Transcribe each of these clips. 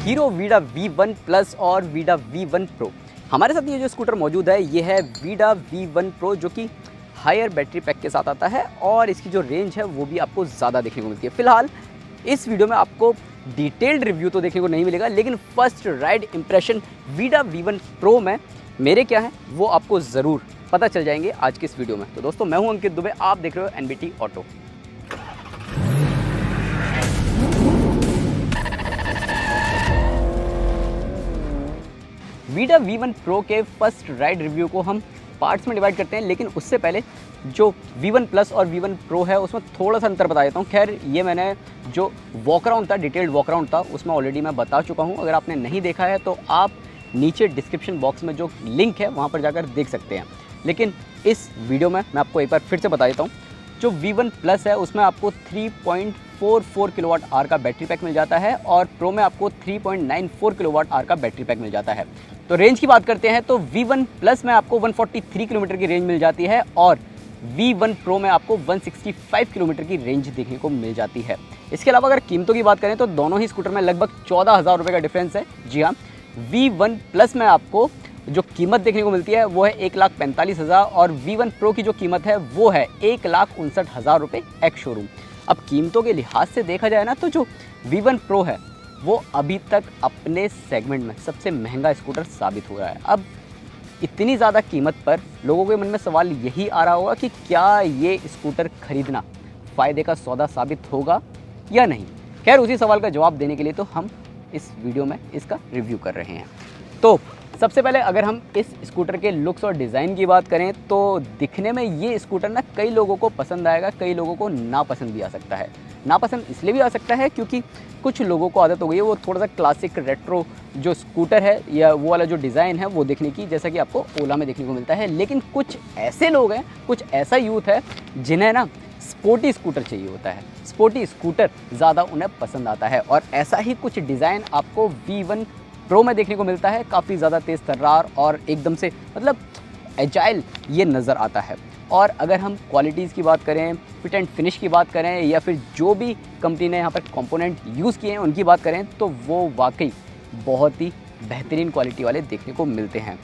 Hero Vida V1 plus और Vida V1 pro. हमारे साथ ये जो स्कूटर मौजूद है ये है वीडा V1 प्रो, जो कि हायर बैटरी पैक के साथ आता है और इसकी जो रेंज है वो भी आपको ज़्यादा देखने को मिलती है। फिलहाल इस वीडियो में आपको डिटेल्ड रिव्यू तो देखने को नहीं मिलेगा, लेकिन first ride impression Vida V1 pro में मेरे क्या हैं वो आपको ज़रूर पता चल जाएंगे आज की इस वीडियो में। तो दोस्तों, मैं हूं अंकित दुबे, आप देख रहे हो NBT auto. Vida V1 pro के फर्स्ट राइड रिव्यू को हम पार्ट्स में डिवाइड करते हैं, लेकिन उससे पहले जो V1 प्लस और V1 प्रो है उसमें थोड़ा सा अंतर बता देता हूँ। खैर, ये मैंने जो वॉक अराउंड था, डिटेल्ड वॉक अराउंड था, उसमें ऑलरेडी मैं बता चुका हूँ। अगर आपने नहीं देखा है तो आप नीचे डिस्क्रिप्शन बॉक्स में जो लिंक है वहाँ पर जाकर देख सकते हैं। लेकिन इस वीडियो में मैं आपको एक बार फिर से बता देता हूँ। जो V1 प्लस है उसमें आपको 3.44 किलोवाट आवर का बैटरी पैक मिल जाता है और प्रो में आपको 3.94 किलोवाट आवर का बैटरी पैक मिल जाता है। तो रेंज की बात करते हैं तो V1 प्लस में आपको 143 किलोमीटर की रेंज मिल जाती है और V1 प्रो में आपको 165 किलोमीटर की रेंज देखने को मिल जाती है। इसके अलावा अगर कीमतों की बात करें तो दोनों ही स्कूटर में लगभग 14,000 रुपये का डिफरेंस है। जी हाँ, V1 प्लस में आपको जो कीमत देखने को मिलती है वो है 1,45,000 और V1 प्रो की जो कीमत है वो है 1,59,000 रुपये एक्स शोरूम। अब कीमतों के लिहाज से देखा जाए ना तो जो V1 प्रो है वो अभी तक अपने सेगमेंट में सबसे महंगा स्कूटर साबित हो रहा है। अब इतनी ज़्यादा कीमत पर लोगों के मन में सवाल यही आ रहा होगा कि क्या ये स्कूटर खरीदना फ़ायदे का सौदा साबित होगा या नहीं। खैर, उसी सवाल का जवाब देने के लिए तो हम इस वीडियो में इसका रिव्यू कर रहे हैं। तो सबसे पहले अगर हम इस स्कूटर के लुक्स और डिज़ाइन की बात करें तो दिखने में ये स्कूटर ना कई लोगों को पसंद आएगा, कई लोगों को नापसंद भी आ सकता है। नापसंद इसलिए भी आ सकता है क्योंकि कुछ लोगों को आदत हो गई है वो थोड़ा सा क्लासिक रेट्रो जो स्कूटर है या वो वाला जो डिज़ाइन है वो देखने की, जैसा कि आपको ओला में देखने को मिलता है। लेकिन कुछ ऐसे लोग हैं, कुछ ऐसा यूथ है जिन्हें ना स्पोर्टी स्कूटर चाहिए होता है, स्पोर्टी स्कूटर ज़्यादा उन्हें पसंद आता है और ऐसा ही कुछ डिज़ाइन आपको V1 प्रो में देखने को मिलता है। काफ़ी ज़्यादा तेज़ तर्रार और एकदम से मतलब एजाइल ये नज़र आता है। और अगर हम क्वालिटीज़ की बात करें, फिट एंड फिनिश की बात करें या फिर जो भी कंपनी ने यहाँ पर कंपोनेंट यूज़ किए हैं उनकी बात करें तो वो वाकई बहुत ही बेहतरीन क्वालिटी वाले देखने को मिलते हैं।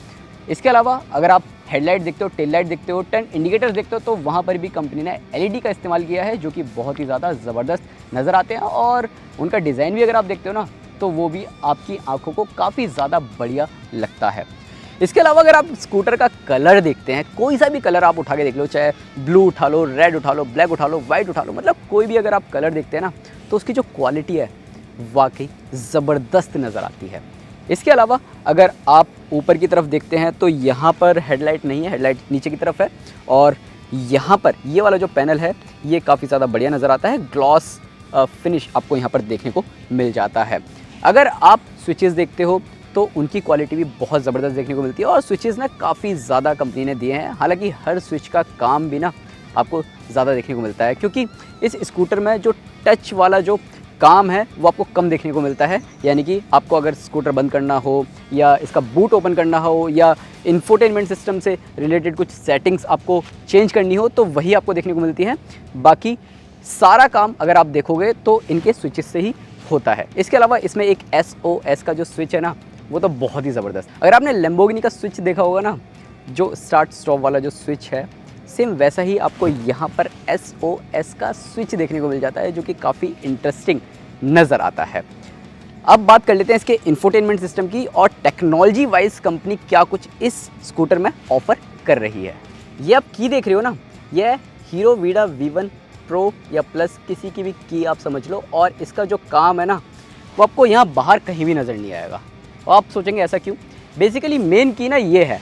इसके अलावा अगर आप हेडलाइट देखते हो, टेल लाइट देखते हो, टर्न इंडिकेटर्स देखते हो तो वहाँ पर भी कंपनी ने LED का इस्तेमाल किया है जो कि बहुत ही ज़्यादा ज़बरदस्त नज़र आते हैं और उनका डिज़ाइन भी अगर आप देखते हो ना तो वो भी आपकी आंखों को काफ़ी ज़्यादा बढ़िया लगता है। इसके अलावा अगर आप स्कूटर का कलर देखते हैं, कोई सा भी कलर आप उठा के देख लो, चाहे ब्लू उठा लो, रेड उठा लो, ब्लैक उठा लो, वाइट उठा लो, मतलब कोई भी अगर आप कलर देखते हैं ना तो उसकी जो क्वालिटी है वाकई ज़बरदस्त नज़र आती है। इसके अलावा अगर आप ऊपर की तरफ देखते हैं तो यहाँ पर हेडलाइट नहीं है, हेडलाइट नीचे की तरफ है और यहाँ पर ये वाला जो पैनल है ये काफ़ी ज़्यादा बढ़िया नज़र आता है। ग्लॉस फिनिश आपको यहाँ पर देखने को मिल जाता है। अगर आप स्विचेस देखते हो तो उनकी क्वालिटी भी बहुत ज़बरदस्त देखने को मिलती है और स्विचेस ना काफ़ी ज़्यादा कंपनी ने दिए हैं। हालांकि हर स्विच का काम भी ना आपको ज़्यादा देखने को मिलता है क्योंकि इस स्कूटर में जो टच वाला जो काम है वो आपको कम देखने को मिलता है। यानी कि आपको अगर स्कूटर बंद करना हो या इसका बूट ओपन करना हो या इंफोटेनमेंट सिस्टम से रिलेटेड कुछ सेटिंग्स आपको चेंज करनी हो तो वही आपको देखने को मिलती है। बाकी सारा काम अगर आप देखोगे तो इनके स्विचेस से ही होता है। इसके अलावा इसमें एक SOS का जो स्विच है ना वो तो बहुत ही ज़बरदस्त। अगर आपने लैम्बोर्गिनी का स्विच देखा होगा ना, जो स्टार्ट स्टॉप वाला जो स्विच है, सेम वैसा ही आपको यहाँ पर SOS का स्विच देखने को मिल जाता है जो कि काफ़ी इंटरेस्टिंग नज़र आता है। अब बात कर लेते हैं इसके इंफोटेनमेंट सिस्टम की और टेक्नोलॉजी वाइज कंपनी क्या कुछ इस स्कूटर में ऑफ़र कर रही है। ये आप की देख रहे हो ना, यह हीरो वीडा V1 प्रो या प्लस किसी की भी की आप समझ लो और इसका जो काम है ना वो आपको यहाँ बाहर कहीं भी नज़र नहीं आएगा। और आप सोचेंगे ऐसा क्यों? बेसिकली मेन की ना ये है,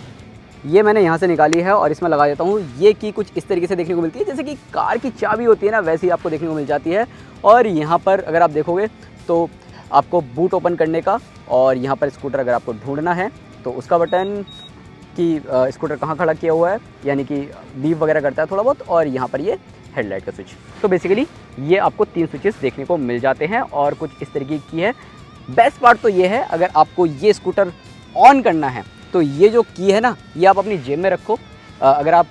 ये मैंने यहाँ से निकाली है और इसमें लगा देता हूँ। ये की कुछ इस तरीके से देखने को मिलती है जैसे कि कार की चाबी होती है ना, वैसी आपको देखने को मिल जाती है। और यहाँ पर अगर आप देखोगे तो आपको बूट ओपन करने का और यहाँ पर स्कूटर अगर आपको ढूंढना है तो उसका बटन कि स्कूटर कहाँ खड़ा किया हुआ है, यानी कि बीप वगैरह करता है थोड़ा बहुत, और यहाँ पर ये हेडलाइट का स्विच। तो बेसिकली ये आपको 3 स्विचेस देखने को मिल जाते हैं और कुछ इस तरीके की है। बेस्ट पार्ट तो ये है, अगर आपको ये स्कूटर ऑन करना है तो ये जो की है ना ये आप अपनी जेब में रखो। अगर आप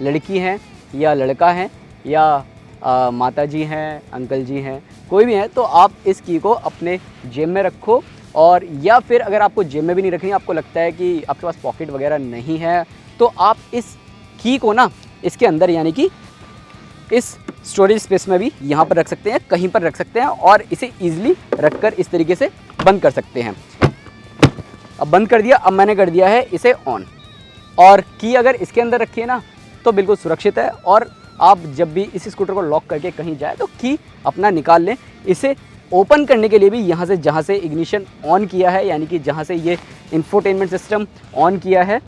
लड़की हैं या लड़का हैं या माता जी हैं, अंकल जी हैं, कोई भी है तो आप इस की को अपने जेब में रखो और या फिर अगर आपको जेब में भी नहीं रखनी, आपको लगता है कि आपके पास पॉकेट वगैरह नहीं है, तो आप इस की को ना इसके अंदर यानी कि इस स्टोरेज स्पेस में भी यहाँ पर रख सकते हैं, कहीं पर रख सकते हैं और इसे ईजिली रखकर इस तरीके से बंद कर सकते हैं। अब बंद कर दिया, अब मैंने कर दिया है इसे ऑन। और की अगर इसके अंदर रखिए ना तो बिल्कुल सुरक्षित है, और आप जब भी इस स्कूटर को लॉक करके कहीं जाए तो की अपना निकाल लें। इसे ओपन करने के लिए भी यहाँ से जहाँ से इग्निशन ऑन किया है, यानी कि जहाँ से ये इंफोटेनमेंट सिस्टम ऑन किया है,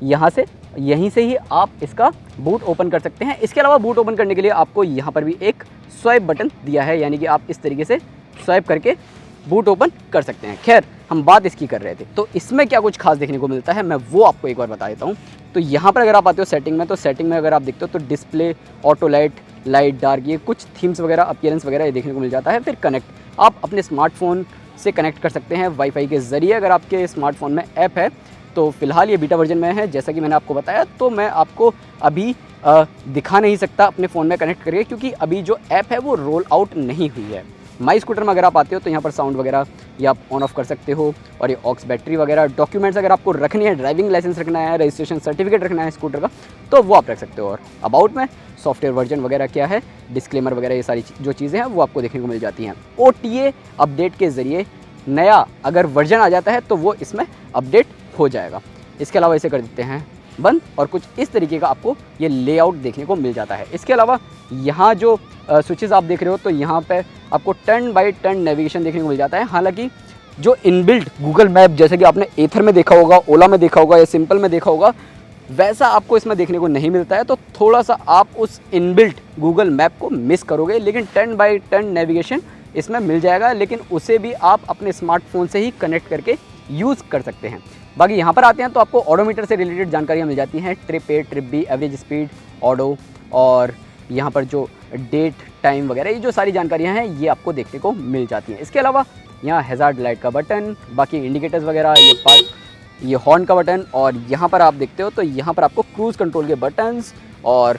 यहाँ से यहीं से ही आप इसका बूट ओपन कर सकते हैं। इसके अलावा बूट ओपन करने के लिए आपको यहाँ पर भी एक स्वाइप बटन दिया है, यानी कि आप इस तरीके से स्वाइप करके बूट ओपन कर सकते हैं। खैर, हम बात इसकी कर रहे थे, तो इसमें क्या कुछ खास देखने को मिलता है मैं वो आपको एक बार बता देता हूँ। तो यहाँ पर अगर आप आते हो सेटिंग में, तो सेटिंग में अगर आप देखते हो तो display, auto light, light dark, ये कुछ थीम्स वगैरह, अपीयरेंस वगैरह ये देखने को मिल जाता है। फिर कनेक्ट, आप अपने स्मार्टफोन से कनेक्ट कर सकते हैं वाईफाई के ज़रिए। अगर आपके स्मार्टफोन में ऐप है, तो फिलहाल ये बीटा वर्जन में है जैसा कि मैंने आपको बताया, तो मैं आपको अभी दिखा नहीं सकता अपने फ़ोन में कनेक्ट करके, क्योंकि अभी जो ऐप है वो रोल आउट नहीं हुई है। माई स्कूटर में अगर आप आते हो तो यहाँ पर साउंड वगैरह ये आप ऑन ऑफ कर सकते हो, और ये ऑक्स बैटरी वगैरह, डॉक्यूमेंट्स अगर आपको रखनी है, ड्राइविंग लाइसेंस रखना है, रजिस्ट्रेशन सर्टिफिकेट रखना है स्कूटर का, तो वो आप रख सकते हो। और अबाउट में सॉफ्टवेयर वर्जन वगैरह क्या है, डिस्क्लेमर वगैरह, ये सारी जो चीज़ें हैं वो आपको देखने को मिल जाती हैं। OTA अपडेट के ज़रिए नया अगर वर्जन आ जाता है तो वो इसमें अपडेट हो जाएगा। इसके अलावा इसे कर देते हैं बंद, और कुछ इस तरीके का आपको ये लेआउट देखने को मिल जाता है। इसके अलावा यहाँ जो स्विचेस आप देख रहे हो, तो यहाँ पे आपको टर्न बाय टर्न नेविगेशन देखने को मिल जाता है। हालांकि जो इनबिल्ट गूगल मैप, जैसे कि आपने एथर में देखा होगा, ओला में देखा होगा या सिंपल में देखा होगा, वैसा आपको इसमें देखने को नहीं मिलता है, तो थोड़ा सा आप उस इनबिल्ट गूगल मैप को मिस करोगे। लेकिन टर्न बाय टर्न नेविगेशन इसमें मिल जाएगा, लेकिन उसे भी आप अपने स्मार्टफोन से ही कनेक्ट करके यूज़ कर सकते हैं। बाकी यहाँ पर आते हैं तो आपको ऑडोमीटर से रिलेटेड जानकारियाँ मिल जाती हैं, trip A, trip B, average speed, auto, और यहाँ पर जो डेट, टाइम वगैरह, ये जो सारी जानकारियाँ हैं ये आपको देखने को मिल जाती हैं। इसके अलावा यहाँ हैज़ार्ड लाइट का बटन, बाकी इंडिकेटर्स वगैरह, ये पार्क, ये हॉर्न का बटन, और यहाँ पर आप देखते हो तो यहाँ पर आपको क्रूज़ कंट्रोल के बटन्स, और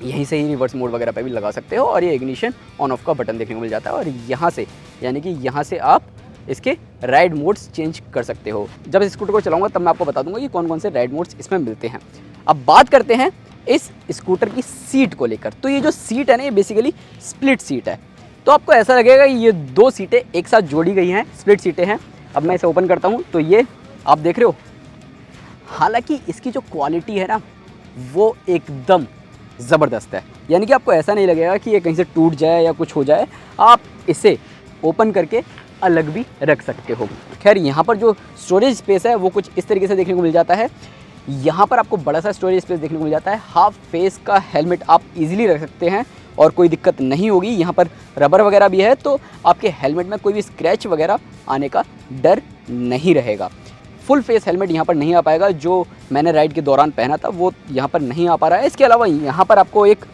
यहीं से ही रिवर्स मोड वगैरह पे भी लगा सकते हो, और ये इग्निशन ऑन ऑफ का बटन देखने को मिल जाता है। और यहाँ से यानी कि यहाँ से आप इसके राइड मोड्स चेंज कर सकते हो। जब इस स्कूटर को चलाऊंगा तब मैं आपको बता दूंगा कि कौन कौन से राइड मोड्स इसमें मिलते हैं। अब बात करते हैं इस स्कूटर की सीट को लेकर। तो ये जो सीट है ना, ये बेसिकली स्प्लिट सीट है। तो आपको ऐसा लगेगा कि ये दो सीटें एक साथ जोड़ी गई हैं, स्प्लिट सीटें हैं। अब मैं इसे ओपन करता हूँ तो ये आप देख रहे हो, हालांकि इसकी जो क्वालिटी है ना वो एकदम ज़बरदस्त है। यानी कि आपको ऐसा नहीं लगेगा कि ये कहीं से टूट जाए या कुछ हो जाए, आप इसे ओपन करके अलग भी रख सकते हो। खैर, यहाँ पर जो स्टोरेज स्पेस है वो कुछ इस तरीके से देखने को मिल जाता है। यहाँ पर आपको बड़ा सा स्टोरेज स्पेस देखने को मिल जाता है। हाफ फेस का हेलमेट आप इजीली रख सकते हैं और कोई दिक्कत नहीं होगी। यहाँ पर रबर वगैरह भी है, तो आपके हेलमेट में कोई भी स्क्रैच वगैरह आने का डर नहीं रहेगा। फुल फेस हेलमेट यहाँ पर नहीं आ पाएगा, जो मैंने राइड के दौरान पहना था वो यहाँ पर नहीं आ पा रहा है। इसके अलावा यहाँ पर आपको एक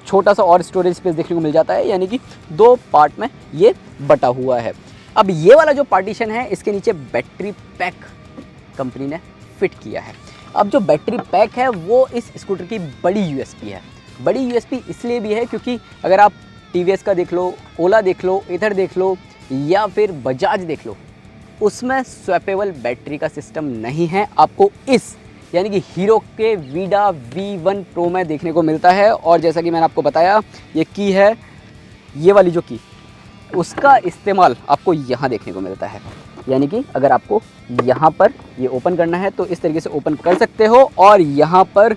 छोटा सा और स्टोरेज स्पेस देखने को मिल जाता है, यानी कि दो पार्ट में ये बटा हुआ है। अब ये वाला जो पार्टीशन है, इसके नीचे बैटरी पैक कंपनी ने फिट किया है। अब जो बैटरी पैक है वो इस स्कूटर की बड़ी यूएसपी है। बड़ी यूएसपी इसलिए भी है क्योंकि अगर आप टीवीएस का देख लो, ओला देख लो, एथर देख लो या फिर बजाज देख लो, उसमें स्वैपेबल बैटरी का सिस्टम नहीं है। आपको इस यानी कि हीरो के वीडा V1 Pro में देखने को मिलता है। और जैसा कि मैंने आपको बताया, ये की है, ये वाली जो की, उसका इस्तेमाल आपको यहाँ देखने को मिलता है। यानी कि अगर आपको यहाँ पर ये ओपन करना है तो इस तरीके से ओपन कर सकते हो, और यहाँ पर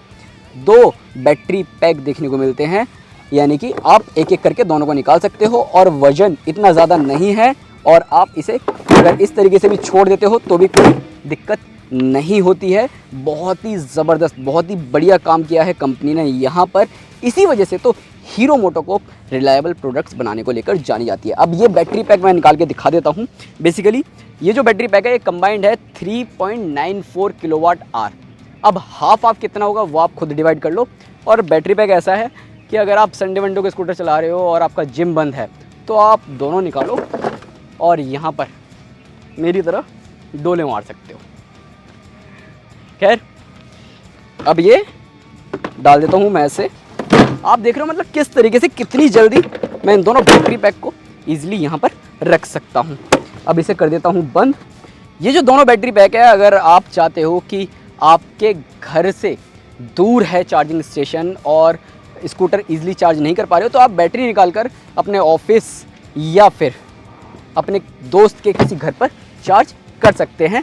दो बैटरी पैक देखने को मिलते हैं, यानी कि आप एक एक करके दोनों को निकाल सकते हो। और वजन इतना ज़्यादा नहीं है, और आप इसे अगर इस तरीके से भी छोड़ देते हो तो भी कोई दिक्कत नहीं होती है। बहुत ही ज़बरदस्त, बहुत ही बढ़िया काम किया है कंपनी ने यहाँ पर। इसी वजह से तो हीरो मोटोकॉर्प रिलायबल प्रोडक्ट्स बनाने को लेकर जानी जाती है। अब ये बैटरी पैक मैं निकाल के दिखा देता हूँ। बेसिकली ये जो बैटरी पैक है ये कंबाइंड है 3.94 किलोवाट आवर। अब हाफ कितना होगा वो आप खुद डिवाइड कर लो। और बैटरी पैक ऐसा है कि अगर आप संडे वंडे को स्कूटर चला रहे हो और आपका जिम बंद है तो आप दोनों निकालो और यहाँ पर मेरी तरह डोले मार सकते हो। खैर, अब ये डाल देता हूँ मैं ऐसे। आप देख रहे हो मतलब किस तरीके से, कितनी जल्दी मैं इन दोनों बैटरी पैक को ईजिली यहाँ पर रख सकता हूँ। अब इसे कर देता हूँ बंद। ये जो दोनों बैटरी पैक है, अगर आप चाहते हो कि आपके घर से दूर है चार्जिंग स्टेशन और स्कूटर ईजिली चार्ज नहीं कर पा रहे हो, तो आप बैटरी निकाल कर अपने ऑफिस या फिर अपने दोस्त के किसी घर पर चार्ज कर सकते हैं।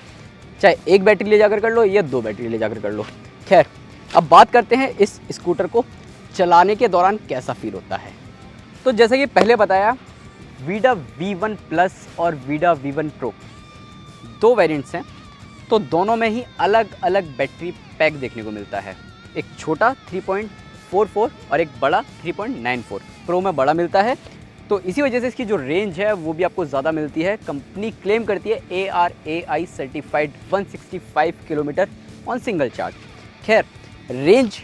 चाहे एक बैटरी ले जाकर कर लो या 2 बैटरी ले जाकर कर लो। खैर, अब बात करते हैं इस स्कूटर को चलाने के दौरान कैसा फील होता है। तो जैसा कि पहले बताया, वीडा V1 प्लस और वीडा V1 प्रो 2 वेरिएंट्स हैं, तो दोनों में ही अलग अलग बैटरी पैक देखने को मिलता है। एक छोटा 3.44 और एक बड़ा 3.94। प्रो में बड़ा मिलता है, तो इसी वजह से इसकी जो रेंज है वो भी आपको ज़्यादा मिलती है। कंपनी क्लेम करती है ARAI certified 165 kilometre on single charge. खैर, रेंज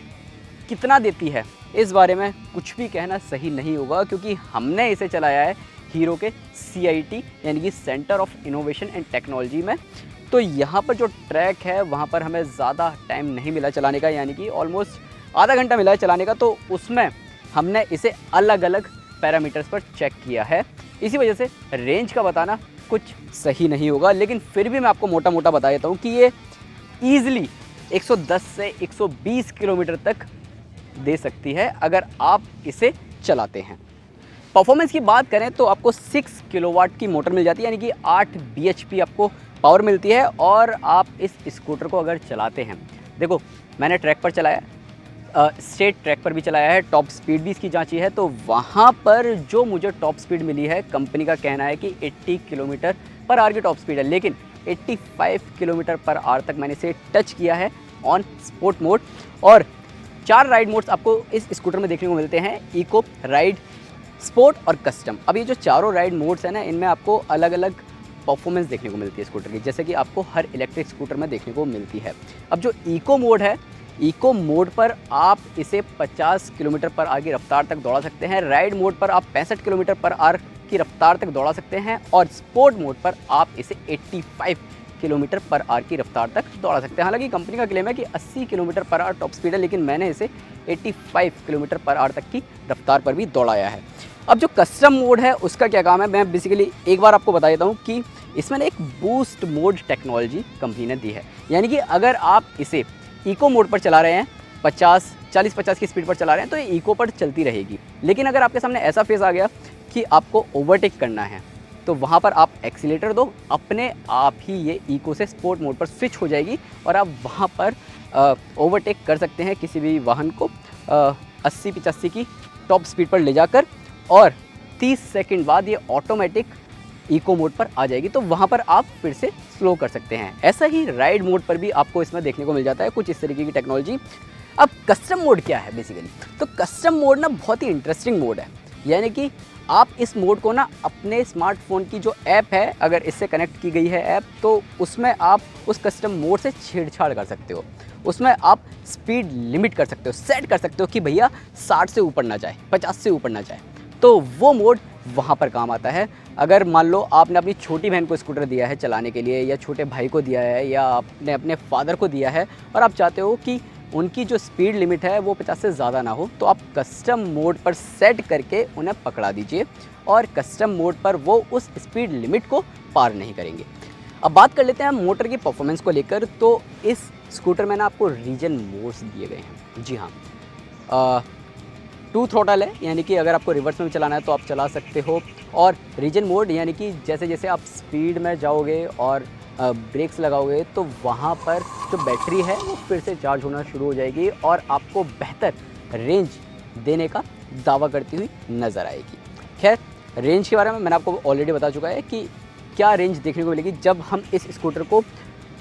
कितना देती है इस बारे में कुछ भी कहना सही नहीं होगा, क्योंकि हमने इसे चलाया है हीरो के CIT यानी कि centre of innovation and technology में। तो यहाँ पर जो ट्रैक है वहाँ पर हमें ज़्यादा टाइम नहीं मिला चलाने का, यानी कि ऑलमोस्ट आधा घंटा मिला है चलाने का। तो उसमें हमने इसे अलग अलग पैरामीटर्स पर चेक किया है, इसी वजह से रेंज का बताना कुछ सही नहीं होगा। लेकिन फिर भी मैं आपको मोटा मोटा बता देता हूँ कि ये ईज़िली 110 से 120 किलोमीटर तक दे सकती है अगर आप इसे चलाते हैं। परफॉर्मेंस की बात करें तो आपको 6 किलोवाट की मोटर मिल जाती है, यानी कि 8 bhp आपको पावर मिलती है। और आप इस स्कूटर को अगर चलाते हैं, देखो मैंने ट्रैक पर चलाया, स्ट्रेट ट्रैक पर भी चलाया है, टॉप स्पीड भी इसकी जांची है, तो वहाँ पर जो मुझे टॉप स्पीड मिली है, कंपनी का कहना है कि 80 किलोमीटर पर आवर की टॉप स्पीड है, लेकिन 85 किलोमीटर पर आवर तक मैंने इसे टच किया है ऑन स्पोर्ट मोड। और 4 राइड मोड्स आपको इस स्कूटर में देखने को मिलते हैं, इको, राइड, स्पोर्ट और कस्टम। अब ये जो चारों राइड मोड्स हैं ना, इनमें आपको अलग अलग परफॉर्मेंस देखने को मिलती है स्कूटर की, जैसे कि आपको हर इलेक्ट्रिक स्कूटर में देखने को मिलती है। अब जो इको मोड है, इको मोड पर आप इसे 50 किलोमीटर पर आवर की रफ्तार तक दौड़ा सकते हैं। राइड मोड पर आप 65 किलोमीटर पर आवर की रफ्तार तक दौड़ा सकते हैं और स्पोर्ट मोड पर आप इसे 85 किलोमीटर पर आवर की रफ्तार तक दौड़ा सकते हैं। हालांकि कंपनी का क्लेम है कि 80 kilometre per hour top speed है, लेकिन मैंने इसे 85 किलोमीटर पर आवर तक की रफ्तार पर भी दौड़ाया है। अब जो कस्टम मोड है उसका क्या काम है, मैं बेसिकली एक बार आपको बता देता हूँ कि इसमें एक बूस्ट मोड टेक्नोलॉजी कंपनी ने दी है। यानी कि अगर आप इसे इको मोड पर चला रहे हैं, 40-50 की स्पीड पर चला रहे हैं, तो ये इको पर चलती रहेगी। लेकिन अगर आपके सामने ऐसा फेस आ गया कि आपको ओवरटेक करना है, तो वहाँ पर आप एक्सीलेटर दो, अपने आप ही ये इको से स्पोर्ट मोड पर स्विच हो जाएगी और आप वहाँ पर ओवरटेक कर सकते हैं किसी भी वाहन को 80-85 की टॉप स्पीड पर ले जाकर, और 30 सेकंड बाद ये ऑटोमेटिक इको मोड पर आ जाएगी, तो वहाँ पर आप फिर से स्लो कर सकते हैं। ऐसा ही राइड मोड पर भी आपको इसमें देखने को मिल जाता है कुछ इस तरीके की टेक्नोलॉजी। अब कस्टम मोड क्या है बेसिकली, तो कस्टम मोड ना बहुत ही इंटरेस्टिंग मोड है। यानी कि आप इस मोड को ना अपने स्मार्टफोन की जो ऐप है, अगर इससे कनेक्ट की गई है ऐप, तो उसमें आप उस कस्टम मोड से छेड़छाड़ कर सकते हो। उसमें आप स्पीड लिमिट कर सकते हो, सेट कर सकते हो कि भैया 60 से ऊपर ना जाए, 50 से ऊपर ना जाए, तो वो मोड वहाँ पर काम आता है। अगर मान लो आपने अपनी छोटी बहन को स्कूटर दिया है चलाने के लिए, या छोटे भाई को दिया है, या आपने अपने फादर को दिया है, और आप चाहते हो कि उनकी जो स्पीड लिमिट है वो 50 से ज़्यादा ना हो, तो आप कस्टम मोड पर सेट करके उन्हें पकड़ा दीजिए और कस्टम मोड पर वो उस स्पीड लिमिट को पार नहीं करेंगे। अब बात कर लेते हैं मोटर की परफॉर्मेंस को लेकर। तो इस स्कूटर में ना आपको रीजन मोड्स दिए गए हैं। जी हाँ, 2 थ्रोटल है, यानी कि अगर आपको रिवर्स में चलाना है तो आप चला सकते हो, और रीजन मोड यानी कि जैसे जैसे आप स्पीड में जाओगे और ब्रेक्स लगाओगे तो वहाँ पर जो बैटरी है वो फिर से चार्ज होना शुरू हो जाएगी और आपको बेहतर रेंज देने का दावा करती हुई नज़र आएगी। खैर, रेंज के बारे में मैंने आपको ऑलरेडी बता चुका है कि क्या रेंज देखने को मिलेगी जब हम इस स्कूटर को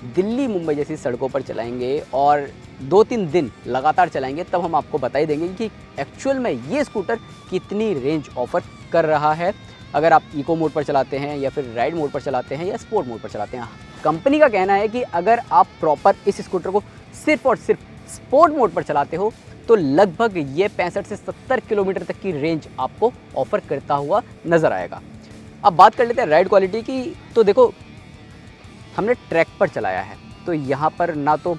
दिल्ली मुंबई जैसी सड़कों पर चलाएंगे और 2-3 दिन लगातार चलाएंगे, तब हम आपको बता ही देंगे कि एक्चुअल में ये स्कूटर कितनी रेंज ऑफ़र कर रहा है। अगर आप इको मोड पर चलाते हैं या फिर राइड मोड पर चलाते हैं या स्पोर्ट मोड पर चलाते हैं। कंपनी का कहना है कि अगर आप प्रॉपर इस स्कूटर को सिर्फ और सिर्फ स्पोर्ट मोड पर चलाते हो तो लगभग ये 65 से 70 किलोमीटर तक की रेंज आपको ऑफ़र करता हुआ नज़र आएगा। अब बात कर लेते हैं राइड क्वालिटी की। तो देखो, हमने ट्रैक पर चलाया है, तो यहाँ पर ना तो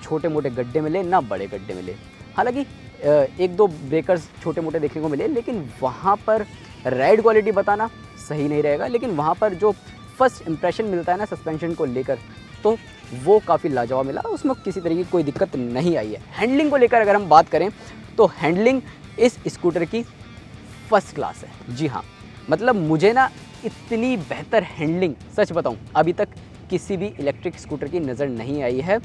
छोटे मोटे गड्ढे मिले ना बड़े गड्ढे मिले। हालांकि 1-2 ब्रेकर्स छोटे मोटे देखने को मिले, लेकिन वहाँ पर राइड क्वालिटी बताना सही नहीं रहेगा। लेकिन वहाँ पर जो फर्स्ट इंप्रेशन मिलता है ना सस्पेंशन को लेकर, तो वो काफ़ी लाजवाब मिला, उसमें किसी तरह की कोई दिक्कत नहीं आई है। हैंडलिंग को लेकर अगर हम बात करें तो हैंडलिंग इस स्कूटर की फर्स्ट क्लास है। जी हाँ, मतलब मुझे ना इतनी बेहतर हैंडलिंग सच बताऊं अभी तक किसी भी इलेक्ट्रिक स्कूटर की नज़र नहीं आई है।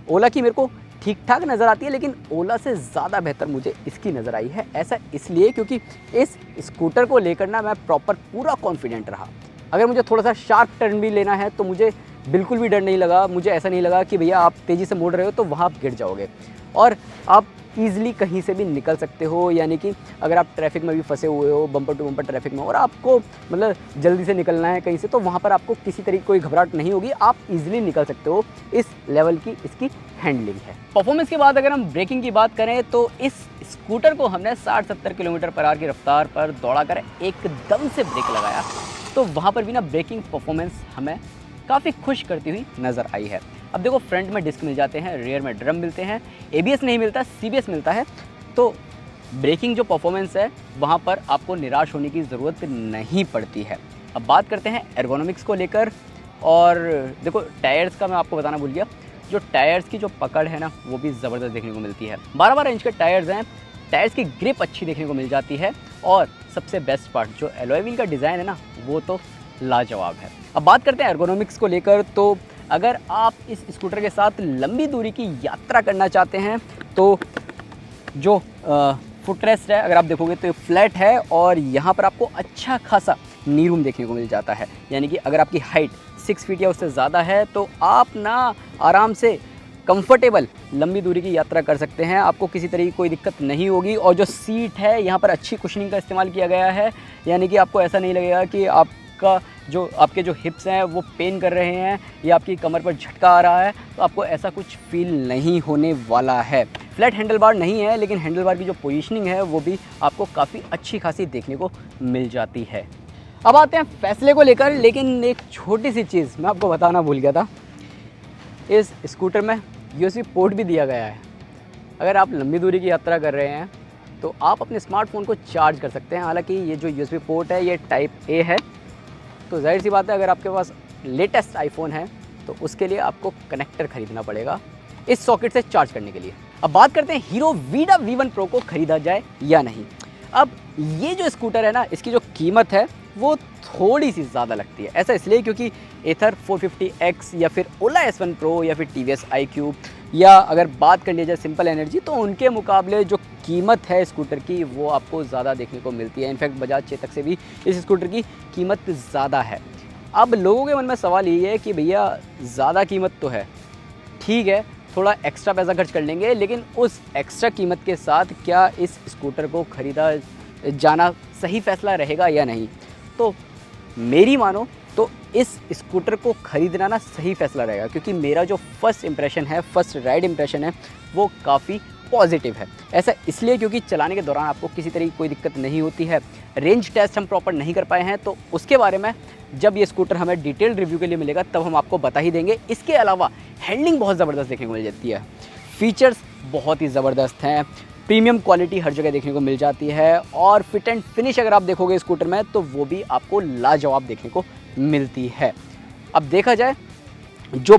ओला की मेरे को ठीक ठाक नज़र आती है, लेकिन ओला से ज़्यादा बेहतर मुझे इसकी नज़र आई है। ऐसा इसलिए क्योंकि इस स्कूटर को लेकर ना मैं प्रॉपर पूरा कॉन्फिडेंट रहा। अगर मुझे थोड़ा सा शार्प टर्न भी लेना है तो मुझे बिल्कुल भी डर नहीं लगा। मुझे ऐसा नहीं लगा कि भैया आप तेज़ी से मोड़ रहे हो तो वहाँ आप गिर जाओगे, और आप ईज़िली कहीं से भी निकल सकते हो। यानी कि अगर आप ट्रैफिक में भी फंसे हुए हो, बम्पर टू बम्पर ट्रैफिक में, और आपको मतलब जल्दी से निकलना है कहीं से, तो वहाँ पर आपको किसी तरीके कोई घबराहट नहीं होगी, आप ईज़िली निकल सकते हो। इस लेवल की इसकी हैंडलिंग है। परफॉर्मेंस के बाद अगर हम ब्रेकिंग की बात करें तो इस स्कूटर को हमने 60-70 किलोमीटर पर आवर की रफ्तार पर दौड़ा कर एकदम से ब्रेक लगाया, तो वहाँ पर भी ना ब्रेकिंग परफॉर्मेंस हमें काफ़ी खुश करती हुई नज़र आई है। अब देखो, फ्रंट में डिस्क मिल जाते हैं, रेयर में ड्रम मिलते हैं, एबीएस नहीं मिलता, सीबीएस मिलता है, तो ब्रेकिंग जो परफॉर्मेंस है वहाँ पर आपको निराश होने की ज़रूरत नहीं पड़ती है। अब बात करते हैं एर्गोनॉमिक्स को लेकर, और देखो टायर्स का मैं आपको बताना भूल गया, जो टायर्स की जो पकड़ है ना वो भी ज़बरदस्त देखने को मिलती है। 12-12 इंच के टायर्स हैं, टायर्स की ग्रिप अच्छी देखने को मिल जाती है, और सबसे बेस्ट पार्ट जो एलॉय व्हील का डिज़ाइन है ना वो तो लाजवाब है। अब बात करते हैं एर्गोनॉमिक्स को लेकर, तो अगर आप इस स्कूटर के साथ लंबी दूरी की यात्रा करना चाहते हैं तो जो फुटरेस्ट है अगर आप देखोगे तो फ्लैट है, और यहाँ पर आपको अच्छा खासा नी रूम देखने को मिल जाता है। यानी कि अगर आपकी हाइट 6 फीट या उससे ज़्यादा है तो आप ना आराम से कंफर्टेबल लंबी दूरी की यात्रा कर सकते हैं, आपको किसी तरह की कोई दिक्कत नहीं होगी। और जो सीट है यहाँ पर अच्छी कुशनिंग का इस्तेमाल किया गया है, यानी कि आपको ऐसा नहीं लगेगा कि आपके जो हिप्स हैं वो पेन कर रहे हैं या आपकी कमर पर झटका आ रहा है, तो आपको ऐसा कुछ फील नहीं होने वाला है। फ्लैट हैंडल बार नहीं है, लेकिन हैंडल बार की जो पोजीशनिंग है वो भी आपको काफ़ी अच्छी खासी देखने को मिल जाती है। अब आते हैं फैसले को लेकर, लेकिन एक छोटी सी चीज़ मैं आपको बताना भूल गया था, इस स्कूटर में USB पोर्ट भी दिया गया है। अगर आप लंबी दूरी की यात्रा कर रहे हैं तो आप अपने स्मार्टफोन को चार्ज कर सकते हैं। हालांकि ये जो USB पोर्ट है ये टाइप A है, तो जाहिर सी बात है अगर आपके पास लेटेस्ट आईफोन है तो उसके लिए आपको कनेक्टर खरीदना पड़ेगा इस सॉकेट से चार्ज करने के लिए। अब बात करते हैं हीरो वीडा V1 Pro को खरीदा जाए या नहीं। अब ये जो स्कूटर है ना, इसकी जो कीमत है वो थोड़ी सी ज़्यादा लगती है। ऐसा इसलिए क्योंकि एथर 450X या फिर ओला S1 Pro या फिर TVS iQ, या अगर बात कर लिया जाए सिंपल एनर्जी, तो उनके मुकाबले जो कीमत है स्कूटर की वो आपको ज़्यादा देखने को मिलती है। इनफैक्ट बजाज चेतक से भी इस स्कूटर की कीमत ज़्यादा है। अब लोगों के मन में सवाल ये है कि भैया ज़्यादा कीमत तो है, ठीक है थोड़ा एक्स्ट्रा पैसा खर्च कर लेंगे, लेकिन उस एक्स्ट्रा कीमत के साथ क्या इस स्कूटर को ख़रीदा जाना सही फ़ैसला रहेगा या नहीं। तो मेरी मानो तो इस स्कूटर को ख़रीदना ना सही फ़ैसला रहेगा, क्योंकि मेरा जो फर्स्ट इंप्रेशन है, फर्स्ट राइड इंप्रेशन है, वो काफ़ी पॉजिटिव है। ऐसा इसलिए क्योंकि चलाने के दौरान आपको किसी तरह की कोई दिक्कत नहीं होती है। रेंज टेस्ट हम प्रॉपर नहीं कर पाए हैं, तो उसके बारे में जब ये स्कूटर हमें डिटेल्ड रिव्यू के लिए मिलेगा तब हम आपको बता ही देंगे। इसके अलावा हैंडलिंग बहुत ज़बरदस्त देखने को मिल जाती है, फीचर्स बहुत ही ज़बरदस्त हैं, प्रीमियम क्वालिटी हर जगह देखने को मिल जाती है, और फिट एंड फिनिश अगर आप देखोगे स्कूटर में तो वो भी आपको लाजवाब देखने को मिलती है। अब देखा जाए जो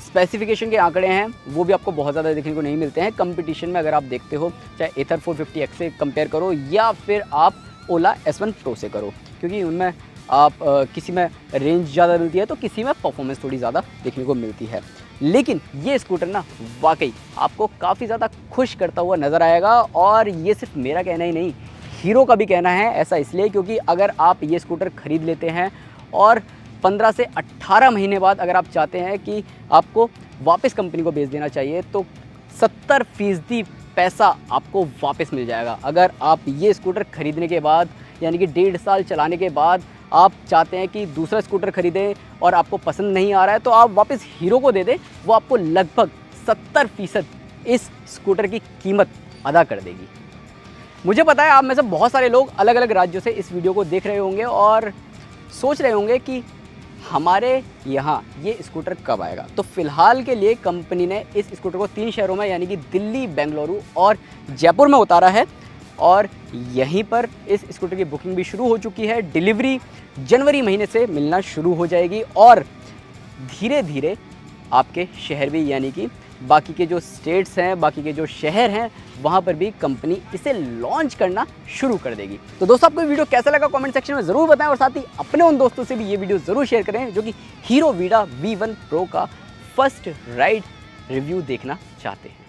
स्पेसिफिकेशन के आंकड़े हैं वो भी आपको बहुत ज़्यादा देखने को नहीं मिलते हैं कंपटीशन में। अगर आप देखते हो चाहे एथर 450X से कंपेयर करो या फिर आप ओला S1 Pro से करो, क्योंकि उनमें आप किसी में रेंज ज़्यादा मिलती है तो किसी में परफॉर्मेंस थोड़ी ज़्यादा देखने को मिलती है। लेकिन ये स्कूटर ना वाकई आपको काफ़ी ज़्यादा खुश करता हुआ नज़र आएगा, और ये सिर्फ मेरा कहना ही नहीं, हीरो का भी कहना है। ऐसा इसलिए क्योंकि अगर आप ये स्कूटर ख़रीद लेते हैं और 15 से 18 महीने बाद अगर आप चाहते हैं कि आपको वापस कंपनी को बेच देना चाहिए तो 70% पैसा आपको वापस मिल जाएगा। अगर आप ये स्कूटर ख़रीदने के बाद यानी कि 1.5 साल चलाने के बाद आप चाहते हैं कि दूसरा स्कूटर ख़रीदें और आपको पसंद नहीं आ रहा है तो आप वापस हीरो को दे दें, वो आपको लगभग 70% इस स्कूटर की कीमत अदा कर देगी। मुझे पता है आप में से बहुत सारे लोग अलग अलग राज्यों से इस वीडियो को देख रहे होंगे और सोच रहे होंगे कि हमारे यहाँ ये स्कूटर कब आएगा। तो फ़िलहाल के लिए कंपनी ने इस स्कूटर को 3 शहरों में यानी कि दिल्ली, बेंगलुरु और जयपुर में उतारा है। और यहीं पर इस स्कूटर की बुकिंग भी शुरू हो चुकी है। डिलीवरी जनवरी महीने से मिलना शुरू हो जाएगी और धीरे धीरे आपके शहर भी, यानी कि बाकी के जो स्टेट्स हैं, बाकी के जो शहर हैं, वहाँ पर भी कंपनी इसे लॉन्च करना शुरू कर देगी। तो दोस्तों, आपको वीडियो कैसा लगा कमेंट सेक्शन में ज़रूर बताएं और साथ ही अपने उन दोस्तों से भी ये वीडियो ज़रूर शेयर करें जो कि हीरो वीडा V1 Pro का फर्स्ट राइड रिव्यू देखना चाहते हैं।